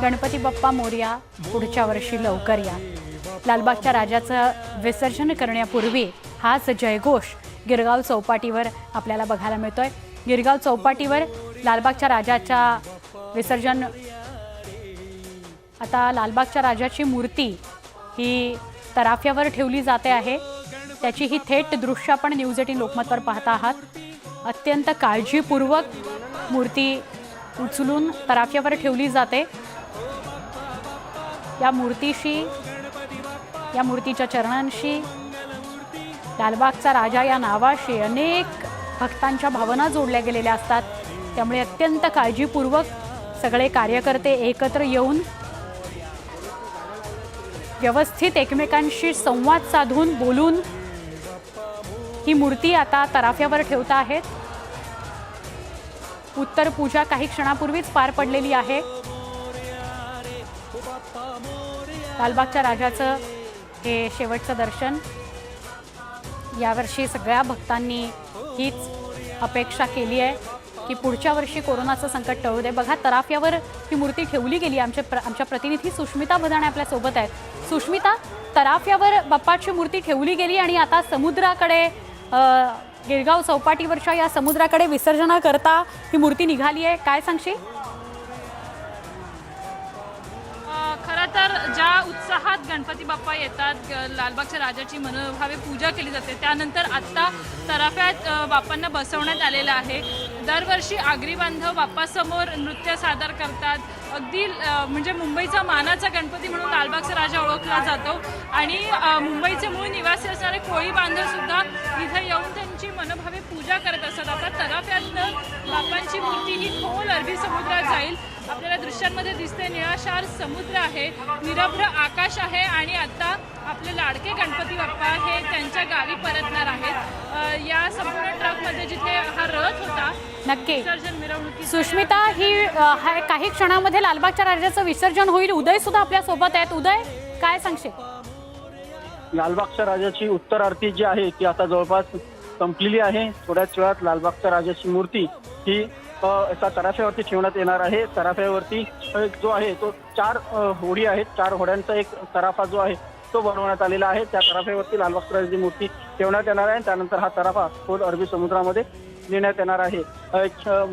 गणपती बाप्पा मोरया, पुढच्या वर्षी लवकर या। लालबागच्या राजाचं विसर्जन करण्यापूर्वी हाच जयघोष गिरगाव चौपाटीवर आपल्याला बघायला मिळतोय। गिरगाव चौपाटीवर लालबागच्या राजाच्या विसर्जन, आता लालबागच्या राजाची मूर्ती ही तराफ्यावर ठेवली जाते आहे। त्याची ही थेट दृश्य आपण न्यूज 18 लोकमतवर पाहता आहात। अत्यंत काळजीपूर्वक मूर्ती उचलून तराफ्यावर ठेवली जाते। या मूर्तीच्या चरणांशी, लालबागचा राजा या नावाशी अनेक भक्तांच्या भावना जोडल्या गेलेल्या असतात। त्यामुळे अत्यंत काळजीपूर्वक सगळे कार्यकर्ते एकत्र येऊन व्यवस्थित एकमेकांशी संवाद साधून बोलून ही मूर्ती आता तराफ्यावर ठेवता आहेत। उत्तर पूजा काही क्षणापूर्वीच पार पडलेली आहे। लालबागच्या राजाचं हे शेवटचं दर्शन। यावर्षी सगळ्या भक्तांनी हीच अपेक्षा केली आहे की पुढच्या वर्षी कोरोनाचं संकट टळू दे। बघा, तराफ्यावर ही मूर्ती ठेवली गेली। आमच्या प्रतिनिधी सुष्मिता भदाणे आपल्या सोबत आहेत। सुष्मिता, तराफ्यावर बाप्पाची मूर्ती ठेवली गेली आणि आता समुद्राकडे, गिरगाव चौपाटीवरच्या या समुद्राकडे विसर्जनाकरता ही मूर्ती निघाली आहे, काय सांगशील? खरं तर ज्या उत्साहात गणपती बाप्पा येतात, लालबागच्या राजाची मनोभावे पूजा केली जाते, त्यानंतर आत्ता तराफ्यात बाप्पांना बसवण्यात आलेलं आहे। दरवर्षी आगरी बांधव बाप्पासमोर नृत्य सादर करतात। अगदी म्हणजे मुंबईचा मानाचा गणपती म्हणून लालबागचा राजा ओळखला जातो आणि मुंबईचे मूळ निवासी असणारे कोळी बांधवसुद्धा इथे येऊन त्यांची मनोभावे पूजा करत असतात। आता तराफ्यातनं बाप्पांची मूर्ती ही खोल अरबी समुद्रात जाईल। आपल्याला दृश्यांमध्ये दिसते निळाशार समुद्र आहे, निरभ्र आकाश आहे आणि आता आपले लाडके गणपती बाप्पा हे त्यांच्या गावी परतणार आहेत। या संपूर्ण ट्रकमध्ये जिथे हा रथ होता, नक्की विसर्जन मिरवणुकी, सुष्मिता, ही काही क्षणामध्ये लालबागच्या राजाचं विसर्जन होईल। उदय सुद्धा आपल्या सोबत आहेत। उदय, काय सांगशील? लालबागच्या राजाची उत्तर आरती जी आहे ती आता जवळपास संपलेली आहे। थोड्याच वेळात लालबागच्या राजाची मूर्ती ही एका तराफ्यावरती ठेवण्यात येणार आहे। तराफ्यावरती जो आहे तो 4 होडी आहेत। 4 होड्यांचा एक तराफा जो आहे तो बनवण्यात आलेला आहे। त्या तराफ्यावरती लालबागच्या राजाची मूर्ती ठेवण्यात येणार आहे। त्यानंतर हा तराफा खोल अरबी समुद्रामध्ये नेण्यात येणार आहे।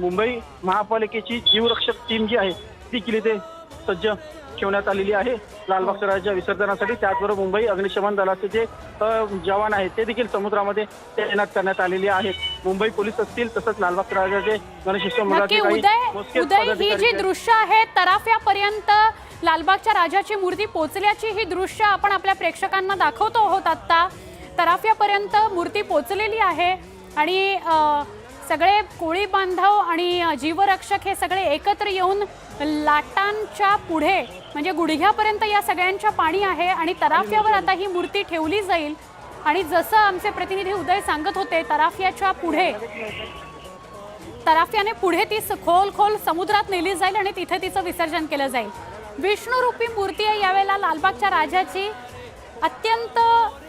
मुंबई महापालिकेची जीवरक्षक टीम जी आहे ती केली ते सज्ज ठेवण्यात आलेली आहे लालबागच्या राजाच्या विसर्जनासाठी। त्याचबरोबर मुंबई अग्निशमन दलाचे जे जवान आहेत ते देखील समुद्रामध्ये तैनात करण्यात आलेले आहेत। मुंबई पोलीस असतील, तसंच लालबागच्या राजाचे गणशिष्ट मंडळाचे उदय, ही जी दृश्य आहे तराफ्यापर्यंत लालबागच्या राजाची मूर्ती पोहोचल्याची ही दृश्य आपण आपल्या प्रेक्षकांना दाखवतो आहोत। आता तराफ्यापर्यंत मूर्ती पोहोचलेली आहे आणि सगळे कोळी बांधव आणि जीवरक्षक हे सगळे एकत्र येऊन लाटांच्या पुढे म्हणजे गुडघ्यापर्यंत या सगळ्यांच्या पाणी आहे आणि तराफ्यावर आता ही मूर्ती ठेवली जाईल। आणि जसं आमचे प्रतिनिधी उदय सांगत होते, तराफ्याने पुढे ती खोल समुद्रात नेली जाईल आणि तिथे तिचं विसर्जन केलं जाईल। विष्णुरूपी मूर्ती आहे यावेळेला लालबागच्या राजाची। अत्यंत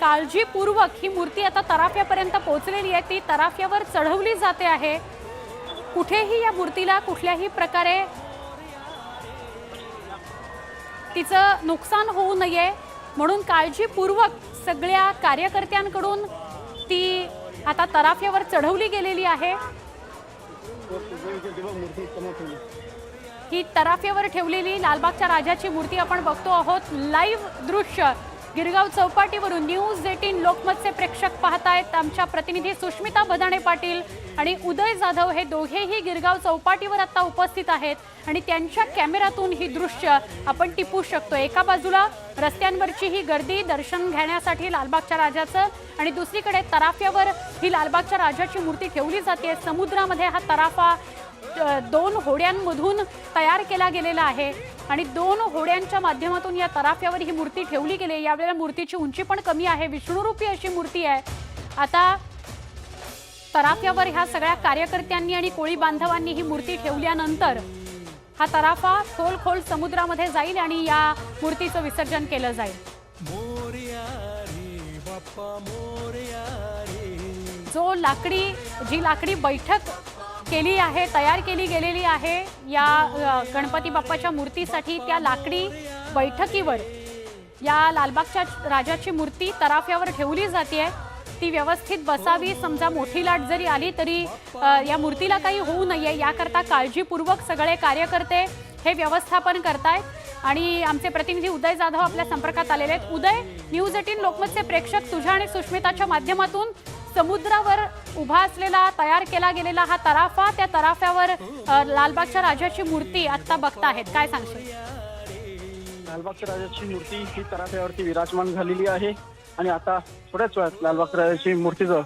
काळजीपूर्वक ही मूर्ती आता तराफ्यापर्यंत पोहोचलेली आहे। ती तराफ्यावर चढवली जाते आहे। कुठेही या मूर्तीला कुठल्याही प्रकारे तिचं नुकसान होऊ नये म्हणून काळजीपूर्वक सगळ्या कार्यकर्त्यांकडून ती आता तराफ्यावर चढवली गेलेली आहे। ही तराफ्यावर ठेवलेली लालबागच्या राजाची मूर्ती आपण बघतो आहोत। लाईव्ह दृश्य गिरगाव चौपाटीवरून न्यूज 18 लोकमतचे प्रेक्षक पाहतायत। आमच्या प्रतिनिधी सुष्मिता भदाणे पाटील आणि उदय जाधव हे दोघेही गिरगाव चौपाटीवर आता उपस्थित आहेत आणि त्यांच्या कॅमेऱ्यातून ही दृश्य आपण टिपू शकतो। एका बाजूला रस्त्यांवरची ही गर्दी दर्शन घेण्यासाठी लालबागच्या राजाचं आणि दुसरीकडे तराफ्यावर ही लालबागच्या राजाची मूर्ती ठेवली जाते। समुद्रामध्ये हा तराफा 2 होड्यांमधून तयार केला गेलेला आहे आणि 2 होड्यांच्या माध्यमातून या तराफ्यावर ही मूर्ती ठेवली गेली। यावेळेला मूर्तीची उंची पण कमी आहे, विष्णुरूपी अशी मूर्ती आहे। आता तराफ्यावर ह्या सगळ्या कार्यकर्त्यांनी आणि कोळी बांधवांनी ही मूर्ती ठेवल्यानंतर हा तराफा खोल समुद्रामध्ये जाईल आणि या मूर्तीचं विसर्जन केलं जाईल। जी लाकडी बैठक केली आहे, तयार केली गेलेली आहे या गणपती बाप्पाच्या मूर्तीसाठी. त्या लाकडी बैठकीवर या लालबागच्या राजाची मूर्ती तराफ्यावर ठेवली जाते. ती व्यवस्थित बसावी, समजा मोठी लाट जरी आली तरी या मूर्तीला काही होऊ नये याकरता काळजीपूर्वक सगळे कार्यकर्ते हे व्यवस्थापन करतायत. आणि आमचे प्रतिनिधी उदय जाधव आपल्या संपर्कात आलेले आहेत. उदय, न्यूज 18 लोकमतचे प्रेक्षक तुझ्या आणि सुष्मिताच्या माध्यमातून समुद्रावर उभा असलेला तयार केला गेलेला हा तराफा, त्या तराफ्यावर लालबागच्या राजाची मूर्ती आता बघताहेत, काय सांगशील? लालबागच्या राजाची मूर्ती ही तराफ्यावरती विराजमान झालेली आहे आणि आता थोड्याच वेळात लालबागच्या राजाची मूर्तीचं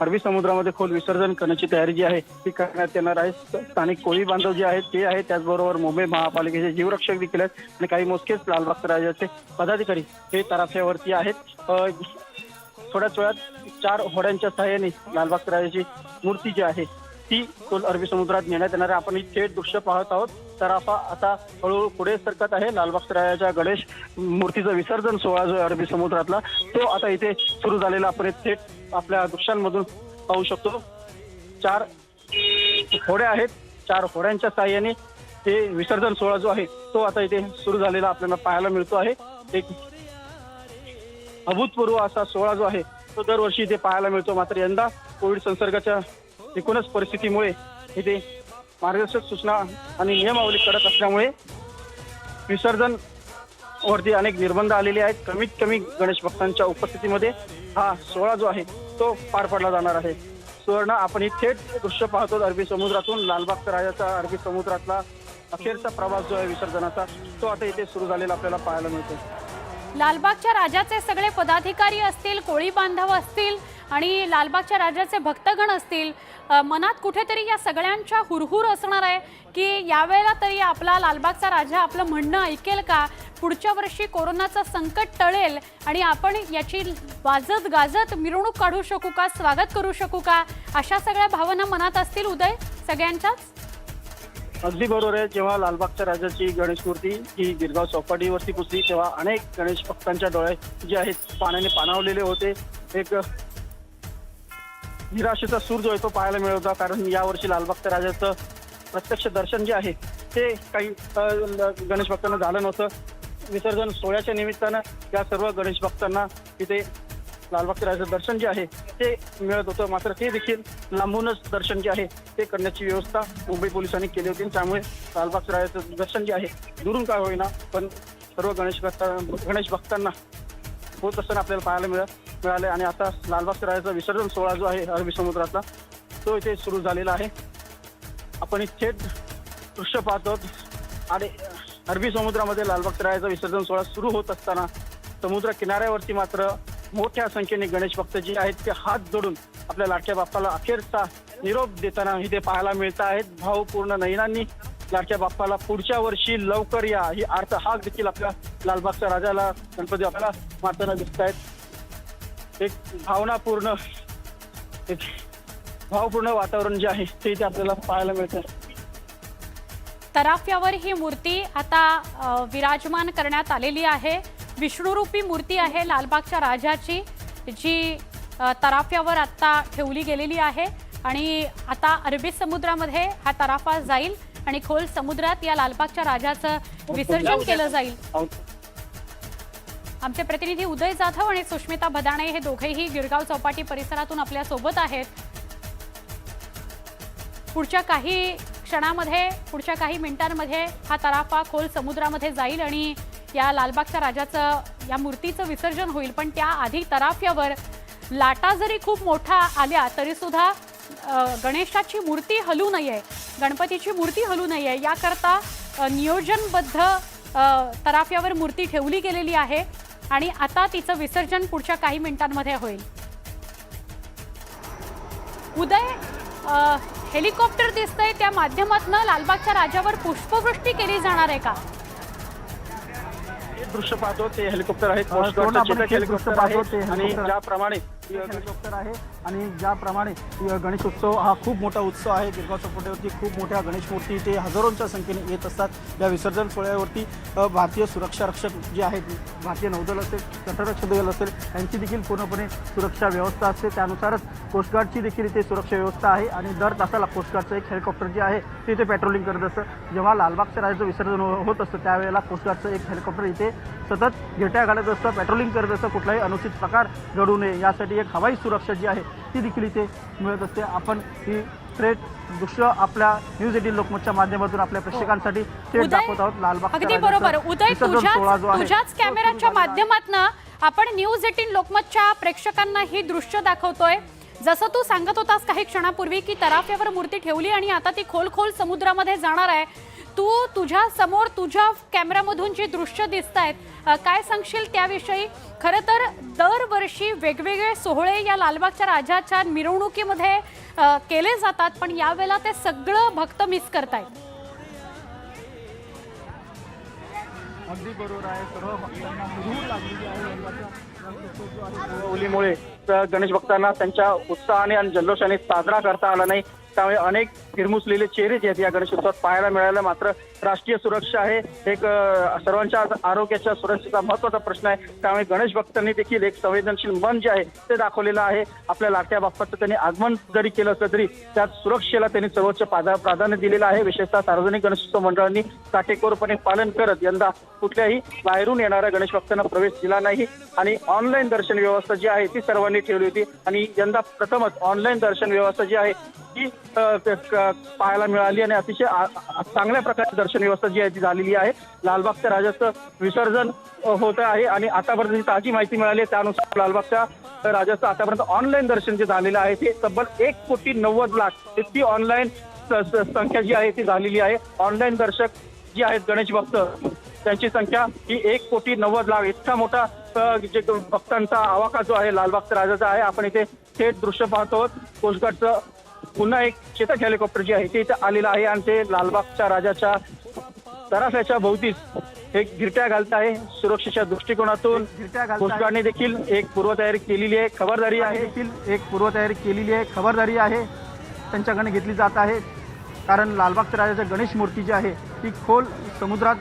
अरबी समुद्रामध्ये खोल विसर्जन करण्याची तयारी जी आहे ती करण्यात येणार आहे. स्थानिक कोळी बांधव जे आहेत ते आहेत, त्याचबरोबर मुंबई महापालिकेचे जीवरक्षक देखील आहेत आणि काही मोजकेच लालबागच्या राजाचे पदाधिकारी हे तराफ्यावरती आहेत. थोड्याच वेळात 4 होड्यांच्या सहाय्याने लालबागच्या राजाची मूर्ती जी आहे ती खोल अरबी समुद्रात नेण्यात येणार आहे. आपण ही थेट दृश्य पाहत आहोत. तराफा आता हळूहळू पुढे सरकत आहे. लालबागच्या राजाच्या गणेश मूर्तीचं विसर्जन सोहळा जो आहे अरबी समुद्रातला तो आता इथे सुरू झालेला आपण थेट आपल्या दृश्यांमधून पाहू शकतो. 4 होड्या आहेत. 4 होड्यांच्या साहाय्याने हे विसर्जन सोहळा जो आहे तो आता इथे सुरू झालेला आपल्याला पाहायला मिळतो आहे. एक अभूतपूर्व असा सोहळा जो आहे तो दरवर्षी इथे पाहायला मिळतो. मात्र यंदा कोविड संसर्गाच्या एकूणच परिस्थितीमुळे इथे मार्गदर्शक सूचना आणि नियमावली कडक असल्यामुळे विसर्जन वरती अनेक निर्बंध आलेले आहेत. कमीत कमी गणेश भक्तांच्या उपस्थितीमध्ये हा सोहळा जो आहे तो पार पडला जाणार आहे. सुवर्ण, आपण ही थेट दृश्य पाहतो अरबी समुद्रातून. लालबागच्या राजाचा अरबी समुद्रातला अखेरचा प्रवास जो आहे विसर्जनाचा तो आता इथे सुरू झालेला आपल्याला पाहायला मिळतो. लालबागच्या राजाचे सगळे पदाधिकारी असतील, कोळी बांधव असतील आणि लालबागच्या राजाचे भक्तगण असतील, मनात कुठेतरी या सगळ्यांच्या हुरहुर असणार आहे की यावेळेला तरी आपला लालबागचा राजा आपलं म्हणणं ऐकेल का, पुढच्या वर्षी कोरोनाचं संकट टळेल आणि आपण याची वाजत गाजत मिरवणूक काढू शकू का, स्वागत करू शकू का, अशा सगळ्या भावना मनात असतील उदय सगळ्यांच्याच. अगदी बरोबर आहे. जेव्हा लालबागच्या राजाची गणेश मूर्ती ही गिरगाव चौपाटीवरती पुजली तेव्हा अनेक गणेश भक्तांच्या डोळ्यात जे आहेत पाण्याने पाणावलेले होते. एक निराशेचा सूर जो आहे तो पाहायला मिळत होता. कारण यावर्षी लालबागच्या राजाचं प्रत्यक्ष दर्शन जे आहे ते काही गणेश भक्तांना झालं नव्हतं. विसर्जन सोहळ्याच्या निमित्तानं या सर्व गणेश भक्तांना तिथे लालबागच्या राजाचं दर्शन जे आहे ते मिळत होतं. मात्र ते देखील लांबूनच दर्शन जे आहे ते करण्याची व्यवस्था मुंबई पोलिसांनी केली होती. त्यामुळे लालबागच्या राजाचं दर्शन जे आहे दुरून काय होईना पण सर्व गणेश भक्तांना होत असताना आपल्याला पाहायला मिळाले. आणि आता लालबागच्या राजाचा विसर्जन सोहळा जो आहे अरबी समुद्रातला तो इथे सुरू झालेला आहे. आपण थेट दृश्य पाहतो आणि अरबी समुद्रामध्ये लालबागच्या राजाचा विसर्जन सोहळा सुरू होत असताना समुद्र किनाऱ्यावरती मात्र मोठ्या संख्येने गणेश भक्त जे आहेत ते हात जोडून आपल्या लाडक्या बाप्पाला अखेरचा निरोप देताना इथे पाहायला मिळत आहेत. भावपूर्ण नयनांनी लाडक्या बाप्पाला पुढच्या वर्षी लवकर या ही अर्थ हाक देखील आपल्या लालबागच्या राजाला गणपती बाप्पाला मारताना दिसत आहेत. एक भावपूर्ण वातावरण जे आहे ते इथे आपल्याला पाहायला मिळतं. तराफ्यावर ही मूर्ती आता विराजमान करण्यात आलेली आहे. विष्णुरूपी मूर्ती आहे लालबागच्या राजाची जी तराफ्यावर आता ठेवली गेलेली आहे आणि आता अरबी समुद्रामध्ये हा तराफा जाईल आणि खोल समुद्रात या लालबागच्या राजाचं विसर्जन केलं जाईल. आमचे प्रतिनिधी उदय जाधव आणि सुष्मिता भदाणे हे दोघेही गिरगाव चौपाटी परिसरातून आपल्या सोबत आहेत. पुढच्या काही क्षणामध्ये, पुढच्या काही मिनिटांमध्ये हा तराफा खोल समुद्रामध्ये जाईल आणि या लालबागच्या राजाचं या मूर्तीचं विसर्जन होईल. पण त्याआधी तराफ्यावर लाटा जरी खूप मोठ्या आल्या तरी सुद्धा गणेशाची मूर्ती हलू नये, गणपतीची मूर्ती हलू नये याकरता नियोजनबद्ध तराफ्यावर मूर्ती ठेवली गेलेली आहे आणि आता तिचं विसर्जन पुढच्या काही मिनिटांमध्ये होईल. उदय, हेलिकॉप्टर दिसतंय, त्या माध्यमातून लालबागच्या राजावर पुष्पवृष्टी केली जाणार आहे का? दृश्य पाहतो ते हेलिकॉप्टर आहे, हेलिकॉप्टर आहे आणि ज्याप्रमाणे हेलिकॉप्टर आहे आणि ज्याप्रमाणे गणेशोत्सव हा खूप मोठा उत्सव आहे, गिरगाव चौपाटीवरती खूप मोठ्या गणेश मूर्ती इथे हजारोंच्या संख्येने येत असतात। या विसर्जन सोहळ्यावरती भारतीय सुरक्षा रक्षक जे आहेत, भारतीय नौदल असेल, तटरक्षक दल असेल, यांची देखील पूर्णपणे सुरक्षा व्यवस्था असते। त्यानुसारच कोस्टगार्डची देखील इथे सुरक्षा व्यवस्था आहे आणि दर तासाला कोस्टगार्डचं एक हेलिकॉप्टर जे आहे ते इथे पेट्रोलिंग करत असतं। जेव्हा लालबागच्या राजाचं विसर्जन होत असतं त्यावेळेला कोस्टगार्डचं एक हेलिकॉप्टर इथे सतत घेट्या घालत असतं, पेट्रोलिंग करत असतं, कुठलाही अनुचित प्रकार घडू नये यासाठी एक हवाई सुरक्षा जी आहे ती देखील इथे मिळत असते। आपण ही थेट दृश्य आपल्या न्यूज 18 लोकमतच्या माध्यमातून आपल्या प्रेक्षकांसाठी थेट दाखवत आहोत। लालबागच्या अगदी बरोबर उदय, तुझ्याच कॅमेऱ्याच्या माध्यमातून आपण न्यूज 18 लोकमतच्या प्रेक्षकांना ही दृश्य दाखवतोय। जसं तू सांगत होतास काही क्षणापूर्वी की तराफ्यावर मूर्ती ठेवली आणि आता ती खोल समुद्रामध्ये जाणार आहे, तू तुझ्या समोर तुझ्या कॅमेऱ्यामधून जी दृश्य दिसत आहेत काय सांगशील त्याविषयी? खरं तर दरवर्षी वेगवेगळे सोहळे या लालबागच्या राजाच्या मिरवणुकीमध्ये केले जातात, पण यावेळेला ते सगळं भक्त मिस करतायत। अगदी बरोबर आहे, सर्व भक्तांना हुरूर लागलेली आहे। होळीमुळे गणेश भक्तांना त्यांच्या उत्साहाने आणि जल्लोषाने साजरा करता आला नाही, त्यामुळे अनेक हिरमुसलेले चेहरे जे आहेत या गणेशोत्सवात पाहायला मिळाले। मात्र राष्ट्रीय सुरक्षा आहे एक सर्वांच्या आरोग्याच्या सुरक्षेचा महत्त्वाचा प्रश्न आहे, त्यामुळे गणेश भक्तांनी देखील एक संवेदनशील मन जे आहे ते दाखवलेलं आहे। आपल्या लाडक्या बाप्पाचं त्यांनी आगमन जरी केलं असलं तरी त्यात सुरक्षेला त्यांनी सर्वोच्च प्राधान्य दिलेलं आहे। विशेषतः सार्वजनिक गणेशोत्सव मंडळांनी काटेकोरपणे पालन करत यंदा कुठल्याही बाहेरून येणाऱ्या गणेश भक्तांना प्रवेश दिला नाही आणि ऑनलाईन दर्शन व्यवस्था जी आहे ती सर्वांनी ठेवली होती आणि यंदा प्रथमच ऑनलाईन दर्शन व्यवस्था जी आहे ती पाहायला मिळाली आणि अतिशय चांगल्या प्रकारे दर्शन व्यवस्था जी आहे ती झालेली आहे। लालबागच्या राजाचं विसर्जन होत आहे आणि आतापर्यंत जी ताजी माहिती मिळाली त्यानुसार लालबागच्या राजाचं आतापर्यंत ऑनलाईन दर्शन जे झालेलं आहे ते तब्बल 1,90,00,000 इतकी ऑनलाईन संख्या जी आहे ती झालेली आहे। ऑनलाईन दर्शक जी आहेत गणेश भक्त त्यांची संख्या ही 1,90,00,000 इतका मोठा जे भक्तांचा आवाका जो आहे लालबागच्या राजाचा आहे। आपण इथे थेट दृश्य पाहतो, कोस्टगार्डचं पुन्हा एक चेतक हेलिकॉप्टर जे आहे ते इथे आलेलं आहे आणि ते लालबागच्या राजाच्या तराफ्याच्या भोवतीच एक गिरट्या घालत आहे। सुरक्षेच्या दृष्टिकोनातून कोस्टगार्डने देखील एक पूर्वतयारी केलेली आहे, खबरदारी आहे त्यांच्याकडे घेतली जात आहे, कारण लालबागच्या राजाच्या गणेश मूर्ती जी आहे ती खोल समुद्रात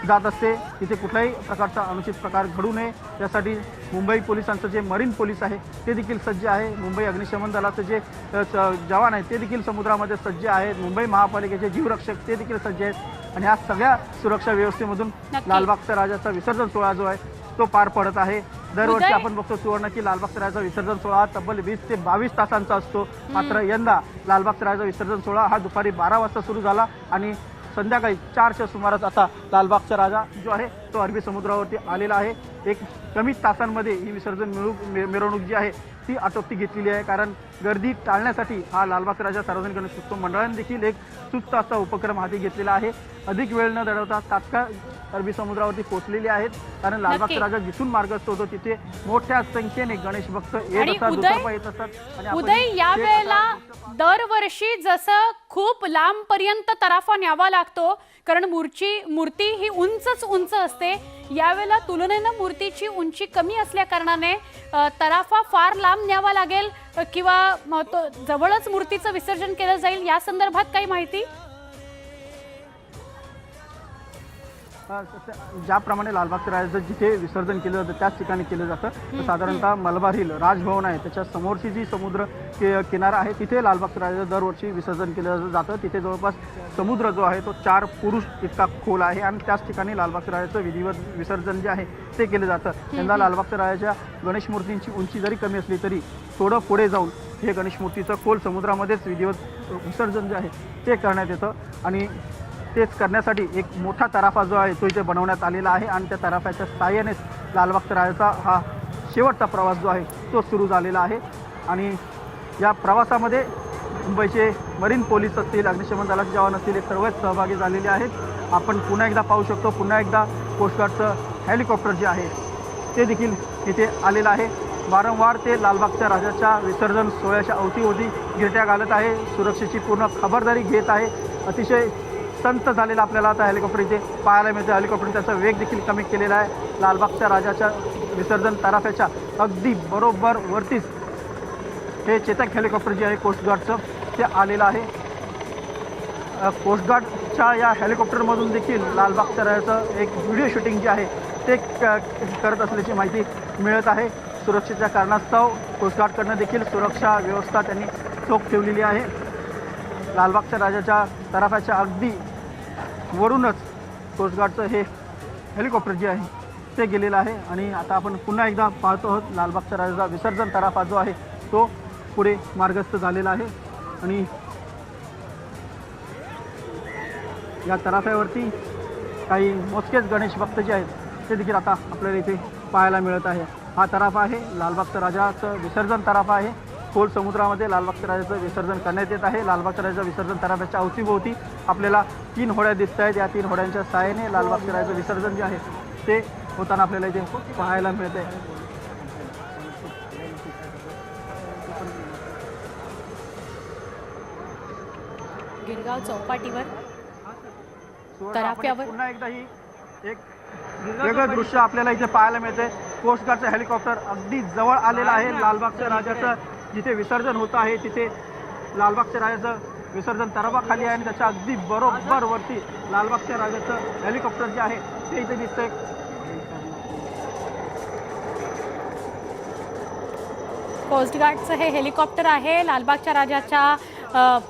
जात असते, तिथे कुठल्याही प्रकारचा अनुचित प्रकार घडू नये यासाठी मुंबई पोलिसांचं जे मरीन पोलीस आहे ते देखील सज्ज आहे। मुंबई अग्निशमन दलाचे जे जवान आहेत ते देखील समुद्रामध्ये सज्ज आहेत। मुंबई महापालिकेचे जीवरक्षक ते देखील सज्ज आहेत आणि ह्या सगळ्या सुरक्षा व्यवस्थेमधून लालबागच्या राजाचा विसर्जन सोहळा जो आहे तो पार पडत आहे। दरवर्षी आपण बघतो सुवर्ण की लालबागच्या राजाचा विसर्जन सोहळा तब्बल 20 ते 22 तासांचा असतो, मात्र यंदा लालबागच्या राजाचा विसर्जन सोहळा हा दुपारी 12 वाजता सुरू झाला आणि संध्याकाळी 4च्या सुमारास आता लालबागचा राजा जो आहे तो अरबी समुद्रावरती आलेला आहे। एक कमी तासांमध्ये ही विसर्जन मिरवणूक जी आहे ती आटोपती घेतलेली आहे, कारण गर्दी टाळण्यासाठी हा लालबागचा राजा सार्वजनिक गणेशोत्सव मंडळाने देखील एक सुस्त असा उपक्रम हाती घेतलेला आहे। अधिक वेळ न दडवता तात्काळ अरबी समुद्रावरती पोहोचलेले आहेत, कारण लालबागचा राजा जिथून मार्गस्थ होतो तिथे मोठ्या संख्येने गणेश भक्त येत असतात। उदय, यावेळेला दरवर्षी जसं खूप लांबपर्यंत तराफा न्यावा लागतो, कारण मूर्ती ही उंच असते, यावेळेला तुलनेनं मूर्तीची उंची कमी असल्या कारणाने तराफा फार लांब न्यावा लागेल किंवा जवळच मूर्तीचं विसर्जन केलं जाईल, या संदर्भात काही माहिती? ज्याप्रमाणे लालबागच्या राजाचं जिथे विसर्जन केलं जातं त्याच ठिकाणी केलं जातं। साधारणतः मलबार हिल राजभवन आहे त्याच्या समोरची जी समुद्र किनारा आहे तिथे लालबागच्या राजाचं दरवर्षी विसर्जन केलं जातं। तिथे जवळपास समुद्र जो आहे तो 4 पुरुष इतका खोल आहे आणि त्याच ठिकाणी लालबागच्या राजाचं विधिवत विसर्जन जे आहे ते केलं जातं। यंदा लालबागच्या राजाच्या गणेश मूर्तींची उंची जरी कमी असली तरी थोडं पुढे जाऊन हे गणेश मूर्तीचं खोल समुद्रामध्येच विधिवत विसर्जन जे आहे ते करण्यात येतं आणि तेच करण्यासाठी एक मोठा तराफा जो आहे तो इथे बनवण्यात आलेला आहे आणि त्या तराफ्याच्या सहाय्यानेच लालबागच्या राजाचा हा शेवटचा प्रवास जो आहे तो सुरू झालेला आहे। आणि या प्रवासामध्ये मुंबईचे मरीन पोलीस असतील, अग्निशमन दलाचे जवान असतील, हे सर्वच सहभागी झालेले आहेत। आपण पुन्हा एकदा पाहू शकतो, पुन्हा एकदा कोस्टगार्डचं हेलिकॉप्टर जे आहे ते देखील इथे आलेलं आहे। वारंवार ते लालबागच्या राजाच्या विसर्जन सोहळ्याच्या अवतीभोवती गिरट्या घालत आहे, सुरक्षेची पूर्ण खबरदारी घेत आहे। अतिशय संत झालेला आपल्याला आता हेलिकॉप्टर इथे पाहायला मिळतं। हेलिकॉप्टरने त्याचा वेग देखील कमी केलेला आहे। लालबागच्या राजाच्या विसर्जन तराफ्याच्या अगदी बरोबर वरतीच हे चेतक हेलिकॉप्टर जे आहे कोस्टगार्डचं ते आलेलं आहे. कोस्टगार्डच्या या हेलिकॉप्टरमधून देखील लालबागच्या राजाचं एक व्हिडिओ शूटिंग जे आहे ते करत असल्याची माहिती मिळत आहे. सुरक्षेच्या कारणास्तव कोस्टगार्डकडनं देखील सुरक्षा व्यवस्था त्यांनी चोख ठेवलेली आहे. लालबागच्या राजाच्या तराफ्याच्या अगदी वरूनच कोस्टगार्डचं हे हेलिकॉप्टर जे आहे ते गेलेलं आहे. आणि आता आपण पुन्हा एकदा पाहतो आहोत लालबागच्या राजाचा विसर्जन तराफा जो आहे तो पुढे मार्गस्थ झालेला आहे. आणि या तराफ्यावरती काही मोजकेच गणेश भक्त जे आहेत ते देखील आता आपल्याला इथे पाहायला मिळत आहे. हा तराफा आहे लालबागच्या राजाचं विसर्जन तराफा आहे. खोल समुद्रामध्ये लालबागच्या राजाचं विसर्जन करण्यात येत आहे. लालबागच्या राजाचं विसर्जन तराफ्याच्या अवतीभोवती आपल्याला 3 होड्या दिसत आहेत. या 3 होड्यांच्या सहाय्याने लालबागच्या राजाचं विसर्जन जे आहे ते होताना आपल्याला इथे पाहायला मिळते. गिरगाव चौपाटीवर तराफ्यावर पुन्हा एकदा ही एक वेगळं दृश्य आपल्याला इथे पाहायला मिळते. कोस्टगार्डचं हेलिकॉप्टर अगदी जवळ आलेलं आहे. लालबागच्या राजाचं जिथे विसर्जन होतं आहे तिथे लालबागच्या राजाचं विसर्जन तराफा खाली आहे आणि त्याच्या अगदी बरोबर वरती लालबागच्या राजाचं हेलिकॉप्टर जे आहे ते इथे दिसतंय. कोस्टगार्डचं हे हेलिकॉप्टर आहे. लालबागच्या राजाच्या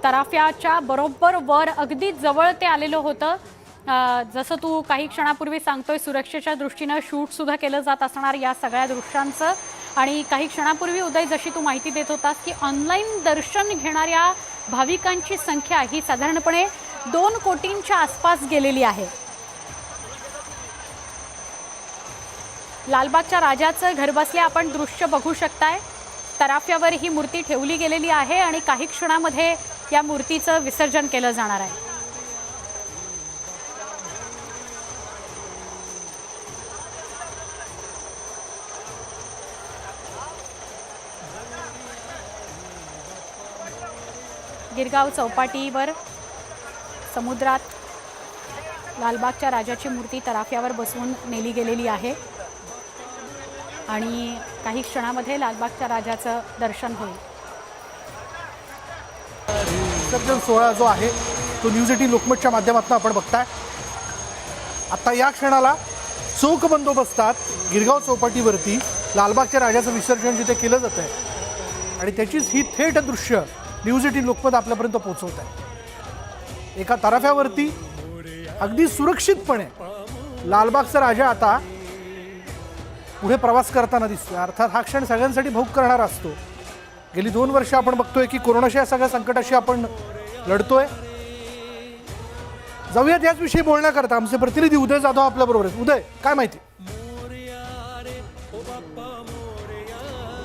तराफ्याच्या बरोबर वर अगदी जवळ ते आलेलं होतं. जसं तू काही क्षणापूर्वी सांगतोय सुरक्षेच्या दृष्टीनं शूटसुद्धा केलं जात असणार या सगळ्या दृश्यांचं. आणि काही क्षणापूर्वी उदय जशी तू माहिती देत होतास की ऑनलाईन दर्शन घेणाऱ्या भाविकांची संख्या ही साधारणपणे 2 कोटींच्या आसपास गेलेली आहे. लालबागच्या राजाचं घरबसल्या आपण दृश्य बघू शकताय. तराफ्यावर ही मूर्ती ठेवली गेलेली आहे आणि काही क्षणामध्ये या मूर्तीचं विसर्जन केलं जाणार आहे. गिरगाव चौपाटीवर समुद्रात लालबागच्या राजाची मूर्ती तराफ्यावर बसवून नेली गेलेली आहे आणि काही क्षणामध्ये लालबागच्या राजाचं दर्शन होईल. विसर्जन सोहळा जो आहे तो न्यूज 18 लोकमतच्या माध्यमातून आपण बघताय. आता या क्षणाला चोख बंदोबस्तात गिरगाव चौपाटीवरती लालबागच्या राजाचं विसर्जन जिथे केलं जात आहे आणि त्याचीच ही थेट दृश्य न्यूज 18 लोकमत आपल्यापर्यंत पोहोचवत आहे. एका तराफ्यावरती अगदी सुरक्षितपणे लालबागचा राजा आता पुढे प्रवास करताना दिसतोय. अर्थात हा क्षण सगळ्यांसाठी भावुक करणारा असतो. गेली 2 वर्ष आपण बघतोय की कोरोनाच्या सगळ्या संकटाशी आपण लढतोय. जाऊयात याच विषयी बोलण्याकरता आमचे प्रतिनिधी उदय जाधव आपल्याबरोबर आहेत. उदय, काय माहिती?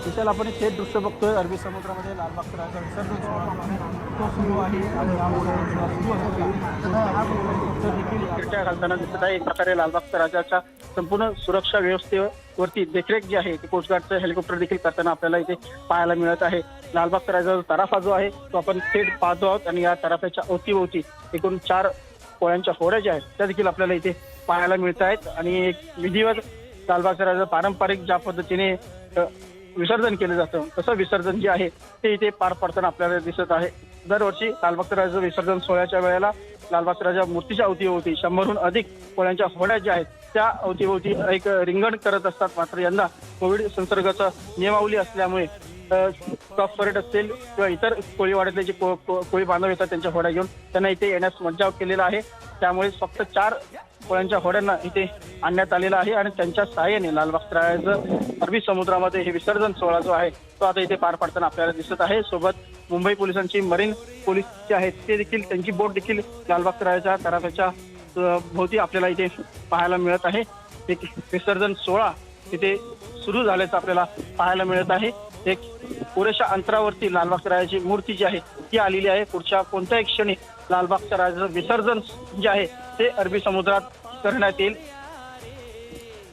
विशाल, आपण थेट दृश्य बघतोय अरबी समुद्रामध्ये लालबागच्या राजाचा विसर्जन सोहळा तो सुरू आहे आणि देखील घालताना दिसत आहे. एक प्रकारे लालबागच्या राजाच्या संपूर्ण सुरक्षा व्यवस्थेवरती देखरेख जी आहे ती कोस्टगार्डचं हेलिकॉप्टर देखील करताना आपल्याला इथे पाहायला मिळत आहे. लालबागच्या राजाचा तराफा जो आहे तो आपण थेट पाहतो आहोत आणि या तराफ्याच्या अवतीभोवती एकूण 4 पोळ्यांच्या होड्या ज्या आहेत त्या देखील आपल्याला इथे पाहायला मिळत आहेत. आणि एक विधिवत लालबागच्या राजा पारंपरिक ज्या पद्धतीने विसर्जन केलं जातं तसं विसर्जन जे आहे ते इथे पार पडताना आपल्याला दिसत आहे. दरवर्षी लालबागच्या राजाचं विसर्जन सोहळ्याच्या वेळेला लालबागच्या राजा मूर्तीच्या अवतीभोवती 100हून अधिक पोळ्यांच्या होड्या ज्या आहेत त्या अवतीभोवती एक रिंगण करत असतात. मात्र यंदा कोविड संसर्गाचा नियमावली असल्यामुळे कफ परेड असेल किंवा इतर कोळीवाड्यातले जे कोळी बांधव येतात त्यांच्या होड्या घेऊन त्यांना इथे येण्यास मज्जाव केलेला आहे. त्यामुळे फक्त 4 पोळ्यांच्या होड्यांना इथे आणण्यात आलेला आहे आणि त्यांच्या सहाय्याने लालबागच्या राजाचं अरबी समुद्रामध्ये हे विसर्जन सोहळा जो आहे तो आता इथे पार पडताना आपल्याला दिसत आहे. सोबत मुंबई पोलिसांची मरीन पोलीस जे आहेत ते देखील त्यांची बोट देखील लालबागच्या राजाच्या तराफ्याच्या भोवती आपल्याला इथे पाहायला मिळत आहे. एक विसर्जन सोहळा इथे सुरू झाल्याचं आपल्याला पाहायला मिळत आहे. एक पुरेशा अंतरावरती लालबागच्या राजाची मूर्ती जी आहे ती आलेली आहे. पुढच्या कोणत्याही क्षणी लालबागच्या राजाचं विसर्जन जे आहे ते अरबी समुद्रात करण्यात येईल.